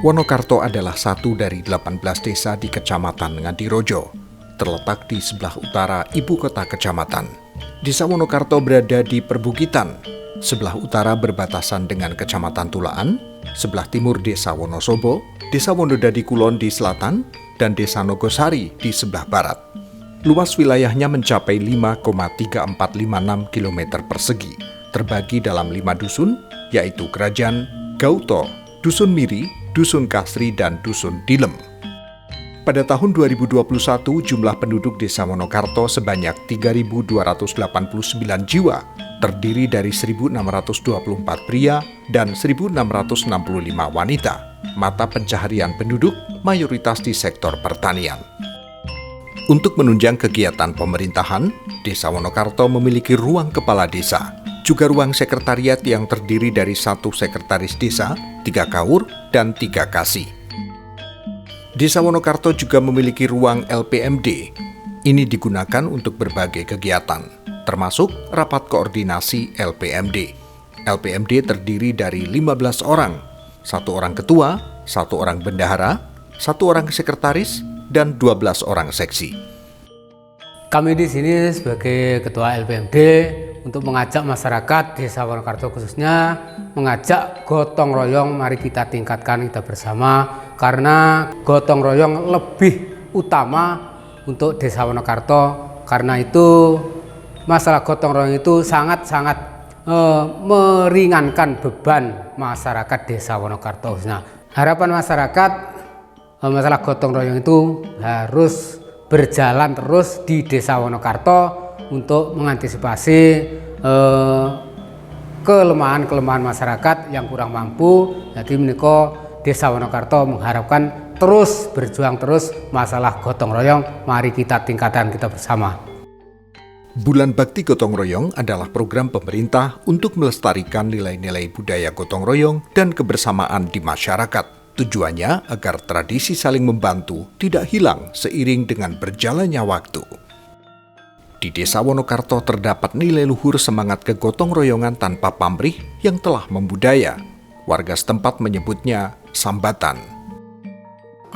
Wonokarto adalah satu dari 18 desa di Kecamatan Ngadirojo, terletak di sebelah utara ibu kota kecamatan. Desa Wonokarto berada di perbukitan, sebelah utara berbatasan dengan Kecamatan Tulaan, sebelah timur Desa Wonosobo, Desa Wonodadi Kulon di selatan, dan Desa Nogosari di sebelah barat. Luas wilayahnya mencapai 5,3456 km persegi, terbagi dalam 5 dusun, yaitu Kerajaan, Gauto, Dusun Miri, Dusun Kasri, dan Dusun Dilem. Pada tahun 2021, jumlah penduduk Desa Wonokarto sebanyak 3.289 jiwa, terdiri dari 1.624 pria dan 1.665 wanita. Mata pencaharian penduduk mayoritas di sektor pertanian. Untuk menunjang kegiatan pemerintahan, Desa Wonokarto memiliki ruang kepala desa, juga ruang sekretariat yang terdiri dari 1 sekretaris desa, 3 kaur, dan 3 kasih. Desa Wonokarto juga memiliki ruang LPMD. Ini digunakan untuk berbagai kegiatan, termasuk rapat koordinasi LPMD. LPMD terdiri dari 15 orang, 1 orang ketua, 1 orang bendahara, 1 orang sekretaris, dan 12 orang seksi. Kami di sini sebagai ketua LPMD untuk mengajak masyarakat Desa Wonokarto khususnya mengajak gotong royong, mari kita tingkatkan kita bersama, karena gotong royong lebih utama untuk Desa Wonokarto. Karena itu masalah gotong royong itu sangat-sangat meringankan beban masyarakat Desa Wonokarto. Nah, harapan masyarakat masalah gotong royong itu harus berjalan terus di Desa Wonokarto untuk mengantisipasi kelemahan-kelemahan masyarakat yang kurang mampu. Jadi menika Desa Wonokarto mengharapkan terus berjuang terus masalah gotong royong, mari kita tingkatkan kita bersama. Bulan Bakti Gotong Royong adalah program pemerintah untuk melestarikan nilai-nilai budaya gotong royong dan kebersamaan di masyarakat. Tujuannya agar tradisi saling membantu tidak hilang seiring dengan berjalannya waktu. Di Desa Wonokarto terdapat nilai luhur semangat kegotong royongan tanpa pamrih yang telah membudaya. Warga setempat menyebutnya sambatan.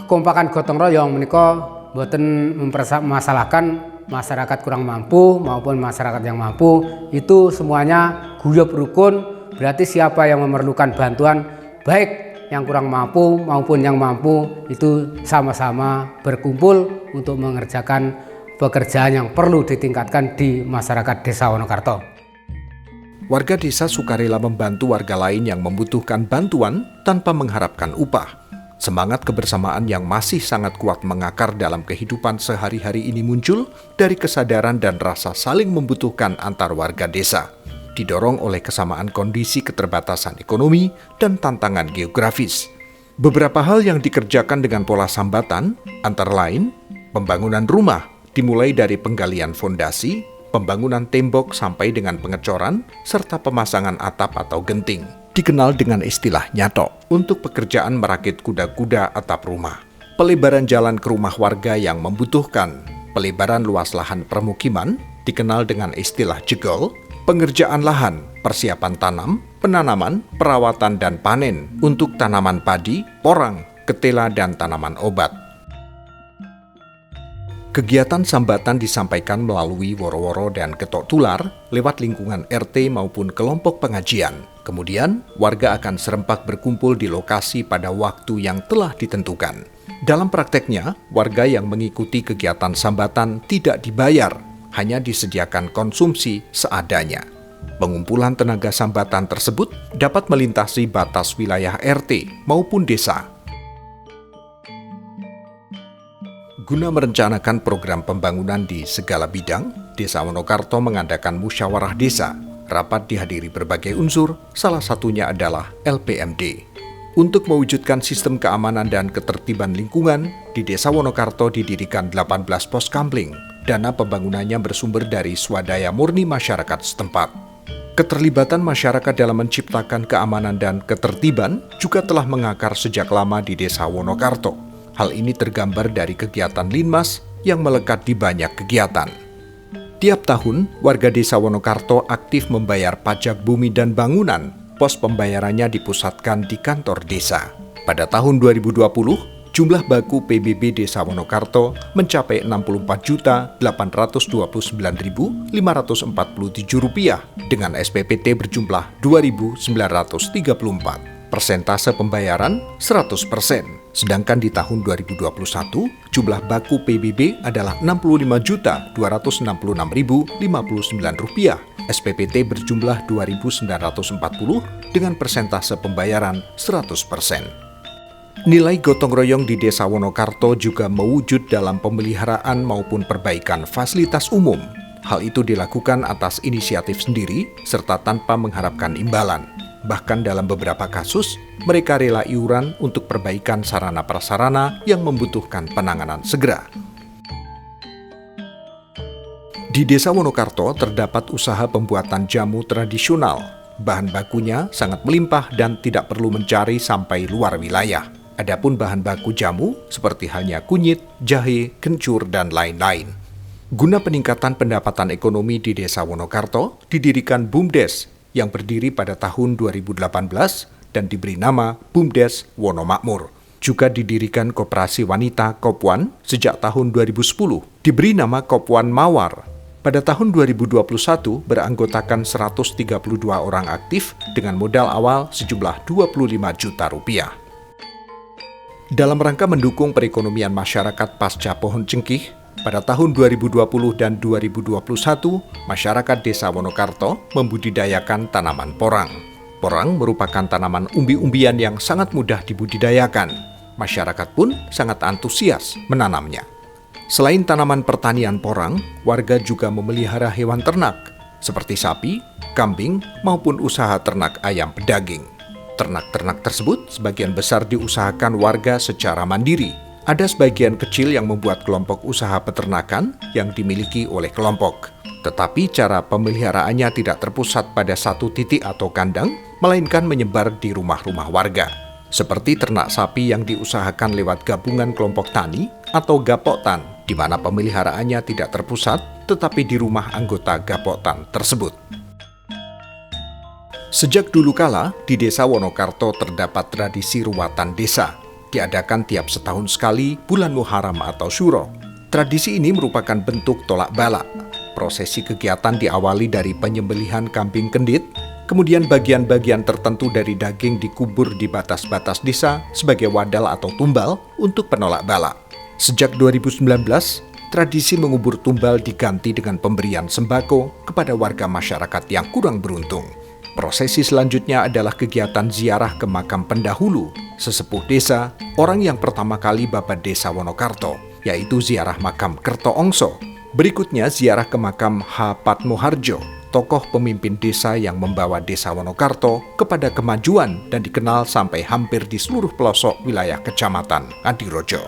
Kekompakan gotong royong menika boten mempermasalahkan masyarakat kurang mampu maupun masyarakat yang mampu, itu semuanya guyub rukun. Berarti siapa yang memerlukan bantuan, baik yang kurang mampu maupun yang mampu, itu sama-sama berkumpul untuk mengerjakan pekerjaan yang perlu ditingkatkan di masyarakat Desa Wonokarto. Warga desa sukarela membantu warga lain yang membutuhkan bantuan tanpa mengharapkan upah. Semangat kebersamaan yang masih sangat kuat mengakar dalam kehidupan sehari-hari ini muncul dari kesadaran dan rasa saling membutuhkan antar warga desa, didorong oleh kesamaan kondisi keterbatasan ekonomi dan tantangan geografis. Beberapa hal yang dikerjakan dengan pola sambatan, antara lain pembangunan rumah, dimulai dari penggalian fondasi, pembangunan tembok sampai dengan pengecoran, serta pemasangan atap atau genting. Dikenal dengan istilah nyato untuk pekerjaan merakit kuda-kuda atap rumah. Pelebaran jalan ke rumah warga yang membutuhkan, pelebaran luas lahan permukiman, dikenal dengan istilah jegol, pengerjaan lahan, persiapan tanam, penanaman, perawatan dan panen untuk tanaman padi, porang, ketela dan tanaman obat. Kegiatan sambatan disampaikan melalui woro-woro dan ketok tular lewat lingkungan RT maupun kelompok pengajian. Kemudian, warga akan serempak berkumpul di lokasi pada waktu yang telah ditentukan. Dalam prakteknya, warga yang mengikuti kegiatan sambatan tidak dibayar, hanya disediakan konsumsi seadanya. Pengumpulan tenaga sambatan tersebut dapat melintasi batas wilayah RT maupun desa. Guna merencanakan program pembangunan di segala bidang, Desa Wonokarto mengadakan musyawarah desa. Rapat dihadiri berbagai unsur, salah satunya adalah LPMD. Untuk mewujudkan sistem keamanan dan ketertiban lingkungan, di Desa Wonokarto didirikan 18 pos kamling. Dana pembangunannya bersumber dari swadaya murni masyarakat setempat. Keterlibatan masyarakat dalam menciptakan keamanan dan ketertiban juga telah mengakar sejak lama di Desa Wonokarto. Hal ini tergambar dari kegiatan Linmas yang melekat di banyak kegiatan. Tiap tahun, warga Desa Wonokarto aktif membayar pajak bumi dan bangunan. Pos pembayarannya dipusatkan di kantor desa. Pada tahun 2020, jumlah baku PBB Desa Wonokarto mencapai Rp64.809.547 dengan SPPT berjumlah 2.934. Persentase pembayaran 100%. Sedangkan di tahun 2021, jumlah baku PBB adalah Rp65.266.059. SPPT berjumlah 2.940 dengan persentase pembayaran 100%. Nilai gotong royong di Desa Wonokarto juga mewujud dalam pemeliharaan maupun perbaikan fasilitas umum. Hal itu dilakukan atas inisiatif sendiri serta tanpa mengharapkan imbalan. Bahkan dalam beberapa kasus, mereka rela iuran untuk perbaikan sarana-prasarana yang membutuhkan penanganan segera. Di Desa Wonokarto terdapat usaha pembuatan jamu tradisional. Bahan bakunya sangat melimpah dan tidak perlu mencari sampai luar wilayah. Adapun bahan baku jamu seperti halnya kunyit, jahe, kencur, dan lain-lain. Guna peningkatan pendapatan ekonomi di Desa Wonokarto, didirikan BUMDes yang berdiri pada tahun 2018 dan diberi nama BUMDes Wonomakmur. Juga didirikan Koperasi Wanita Kopwan sejak tahun 2010, diberi nama Kopwan Mawar. Pada tahun 2021 beranggotakan 132 orang aktif dengan modal awal sejumlah 25 juta rupiah. Dalam rangka mendukung perekonomian masyarakat pasca pohon cengkih, pada tahun 2020 dan 2021, masyarakat Desa Wonokarto membudidayakan tanaman porang. Porang merupakan tanaman umbi-umbian yang sangat mudah dibudidayakan. Masyarakat pun sangat antusias menanamnya. Selain tanaman pertanian porang, warga juga memelihara hewan ternak, seperti sapi, kambing, maupun usaha ternak ayam pedaging. Ternak-ternak tersebut sebagian besar diusahakan warga secara mandiri. Ada sebagian kecil yang membuat kelompok usaha peternakan yang dimiliki oleh kelompok. Tetapi cara pemeliharaannya tidak terpusat pada satu titik atau kandang, melainkan menyebar di rumah-rumah warga. Seperti ternak sapi yang diusahakan lewat gabungan kelompok tani atau gapoktan, di mana pemeliharaannya tidak terpusat, tetapi di rumah anggota gapoktan tersebut. Sejak dulu kala, di Desa Wonokarto terdapat tradisi ruwatan desa. Diadakan tiap setahun sekali bulan Muharram atau Syuro. Tradisi ini merupakan bentuk tolak balak. Prosesi kegiatan diawali dari penyembelihan kambing kendit, kemudian bagian-bagian tertentu dari daging dikubur di batas-batas desa sebagai wadal atau tumbal untuk penolak balak. Sejak 2019, tradisi mengubur tumbal diganti dengan pemberian sembako kepada warga masyarakat yang kurang beruntung. Prosesi selanjutnya adalah kegiatan ziarah ke makam pendahulu, sesepuh desa, orang yang pertama kali babat Desa Wonokarto, yaitu ziarah makam Kertoongso. Berikutnya ziarah ke makam H. Patmoharjo, tokoh pemimpin desa yang membawa Desa Wonokarto kepada kemajuan dan dikenal sampai hampir di seluruh pelosok wilayah Kecamatan Adirojo.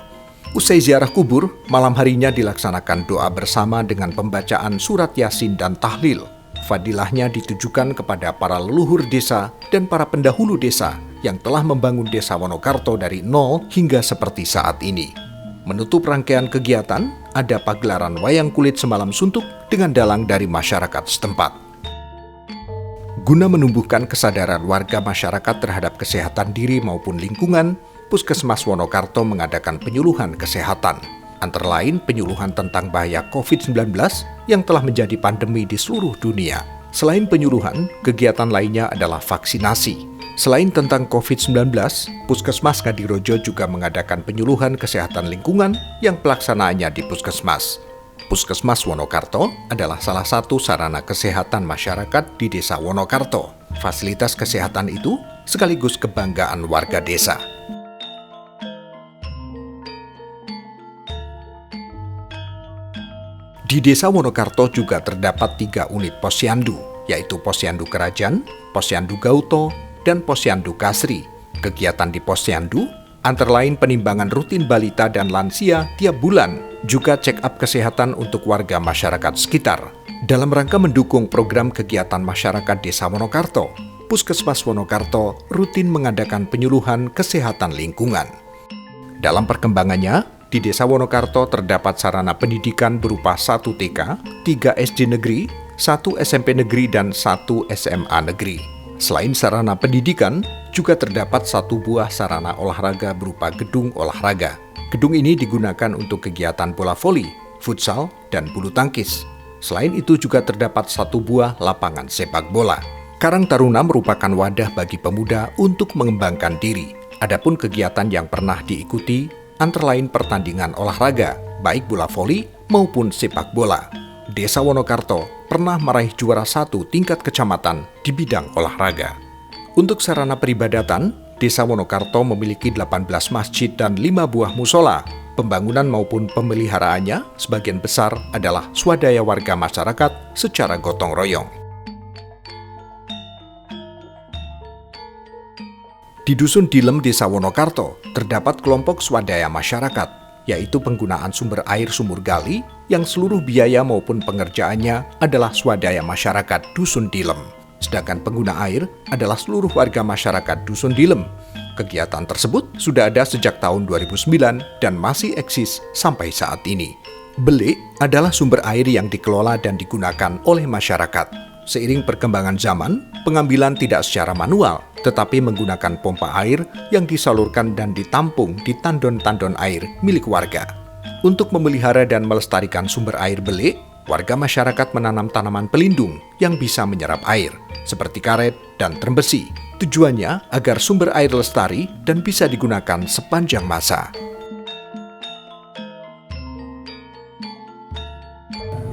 Usai ziarah kubur, malam harinya dilaksanakan doa bersama dengan pembacaan surat Yasin dan tahlil. Fadilahnya ditujukan kepada para leluhur desa dan para pendahulu desa yang telah membangun Desa Wonokarto dari nol hingga seperti saat ini. Menutup rangkaian kegiatan, ada pagelaran wayang kulit semalam suntuk dengan dalang dari masyarakat setempat. Guna menumbuhkan kesadaran warga masyarakat terhadap kesehatan diri maupun lingkungan, Puskesmas Wonokarto mengadakan penyuluhan kesehatan. Antara lain penyuluhan tentang bahaya COVID-19 yang telah menjadi pandemi di seluruh dunia. Selain penyuluhan, kegiatan lainnya adalah vaksinasi. Selain tentang COVID-19, Puskesmas Kadirojo juga mengadakan penyuluhan kesehatan lingkungan yang pelaksanaannya di Puskesmas. Puskesmas Wonokarto adalah salah satu sarana kesehatan masyarakat di Desa Wonokarto. Fasilitas kesehatan itu sekaligus kebanggaan warga desa. Di Desa Wonokarto juga terdapat 3 unit posyandu, yaitu Posyandu Kerajaan, Posyandu Gauto, dan Posyandu Kasri. Kegiatan di posyandu antara lain penimbangan rutin balita dan lansia tiap bulan, juga check-up kesehatan untuk warga masyarakat sekitar. Dalam rangka mendukung program kegiatan masyarakat Desa Wonokarto, Puskesmas Wonokarto rutin mengadakan penyuluhan kesehatan lingkungan. Dalam perkembangannya, di Desa Wonokarto terdapat sarana pendidikan berupa 1 TK, 3 SD negeri, 1 SMP negeri, dan 1 SMA negeri. Selain sarana pendidikan, juga terdapat satu buah sarana olahraga berupa gedung olahraga. Gedung ini digunakan untuk kegiatan bola voli, futsal, dan bulu tangkis. Selain itu juga terdapat satu buah lapangan sepak bola. Karang Taruna merupakan wadah bagi pemuda untuk mengembangkan diri. Adapun kegiatan yang pernah diikuti antara lain pertandingan olahraga, baik bola voli maupun sepak bola. Desa Wonokarto pernah meraih juara 1 tingkat kecamatan di bidang olahraga. Untuk sarana peribadatan, Desa Wonokarto memiliki 18 masjid dan 5 buah musola. Pembangunan maupun pemeliharaannya sebagian besar adalah swadaya warga masyarakat secara gotong royong. Di Dusun Dilem, Desa Wonokarto, terdapat kelompok swadaya masyarakat, yaitu penggunaan sumber air sumur gali yang seluruh biaya maupun pengerjaannya adalah swadaya masyarakat Dusun Dilem. Sedangkan pengguna air adalah seluruh warga masyarakat Dusun Dilem. Kegiatan tersebut sudah ada sejak tahun 2009 dan masih eksis sampai saat ini. Belik adalah sumber air yang dikelola dan digunakan oleh masyarakat. Seiring perkembangan zaman, pengambilan tidak secara manual, tetapi menggunakan pompa air yang disalurkan dan ditampung di tandon-tandon air milik warga. Untuk memelihara dan melestarikan sumber air belik, warga masyarakat menanam tanaman pelindung yang bisa menyerap air, seperti karet dan trembesi. Tujuannya agar sumber air lestari dan bisa digunakan sepanjang masa.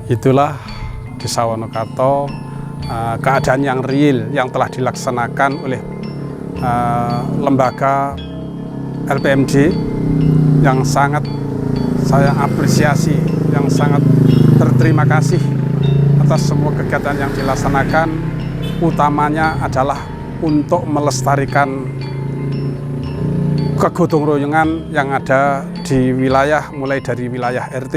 Itulah Desa Wonokarto, keadaan yang real yang telah dilaksanakan oleh lembaga LPMD yang sangat saya apresiasi, yang sangat berterima kasih atas semua kegiatan yang dilaksanakan, utamanya adalah untuk melestarikan kegotong royongan yang ada di wilayah, mulai dari wilayah RT,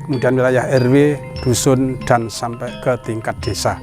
kemudian wilayah RW, dusun, dan sampai ke tingkat desa.